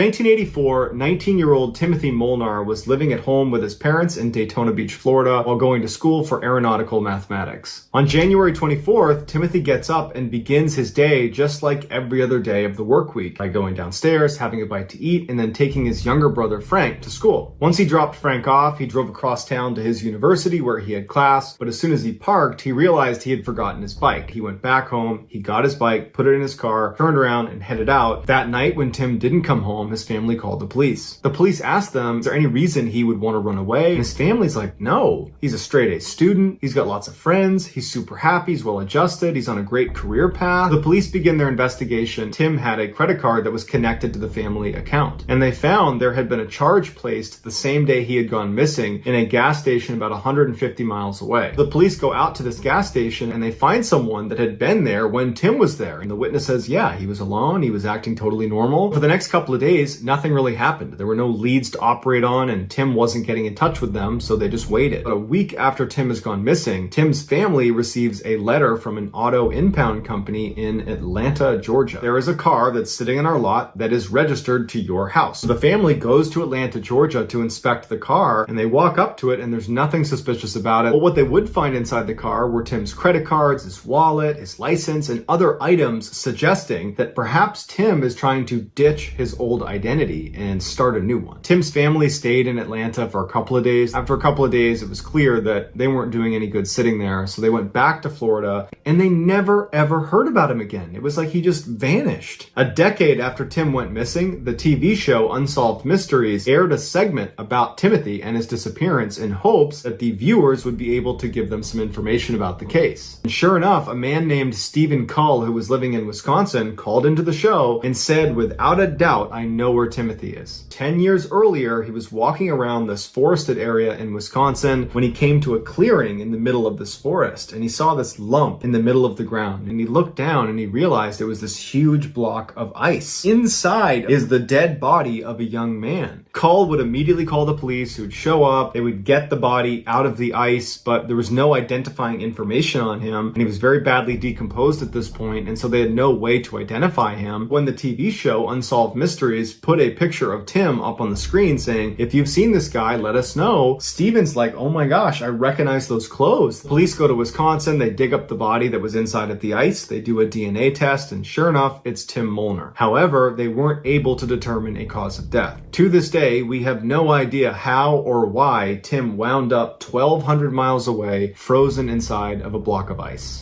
1984, 19-year-old Timothy Molnar was living at home with his parents in Daytona Beach, Florida, while going to school for aeronautical mathematics. On January 24th, Timothy gets up and begins his day just like every other day of the work week by going downstairs, having a bite to eat, and then taking his younger brother Frank to school. Once he dropped Frank off, he drove across town to his university where he had class, but as soon as he parked, he realized he had forgotten his bike. He went back home, he got his bike, put it in his car, turned around, and headed out. That night, when Tim didn't come home, his family called the police. The police asked them, is there any reason he would want to run away? And his family's like, no. He's a straight-A student, he's got lots of friends, he's super happy, he's well-adjusted, he's on a great career path. The police begin their investigation. Tim had a credit card that was connected to the family account, and they found there had been a charge placed the same day he had gone missing in a gas station about 150 miles away. The police go out to this gas station and they find someone that had been there when Tim was there, and the witness says, yeah, he was alone, he was acting totally normal. For the next couple of days, nothing really happened. There were no leads to operate on, and Tim wasn't getting in touch with them, so they just waited. But a week after Tim has gone missing, Tim's family receives a letter from an auto impound company in Atlanta, Georgia. There is a car that's sitting in our lot that is registered to your house. So the family goes to Atlanta, Georgia to inspect the car, and they walk up to it and there's nothing suspicious about it. But what they would find inside the car were Tim's credit cards, his wallet, his license, and other items suggesting that perhaps Tim is trying to ditch his old identity and start a new one. Tim's family stayed in Atlanta for a couple of days. After a couple of days, it was clear that they weren't doing any good sitting there, so they went back to Florida, and they never ever heard about him again. It was like he just vanished. A decade after Tim went missing, the TV show Unsolved Mysteries aired a segment about Timothy and his disappearance in hopes that the viewers would be able to give them some information about the case. And sure enough, a man named Stephen Cull, who was living in Wisconsin, called into the show and said, without a doubt, I know where Timothy is. 10 years earlier, he was walking around this forested area in Wisconsin when he came to a clearing in the middle of this forest, and he saw this lump in the middle of the ground, and he looked down and he realized it was this huge block of ice. Inside is the dead body of a young man. Cull would immediately call the police, who would show up, they would get the body out of the ice, but there was no identifying information on him, and he was very badly decomposed at this point, and so they had no way to identify him. When the TV show Unsolved Mysteries put a picture of Tim up on the screen saying, if you've seen this guy, let us know, Steven's like, oh my gosh, I recognize those clothes. The police go to Wisconsin, they dig up the body that was inside of the ice, they do a DNA test, and sure enough, it's Tim Molnar. However, they weren't able to determine a cause of death. To this day, we have no idea how or why Tim wound up 1,200 miles away, frozen inside of a block of ice.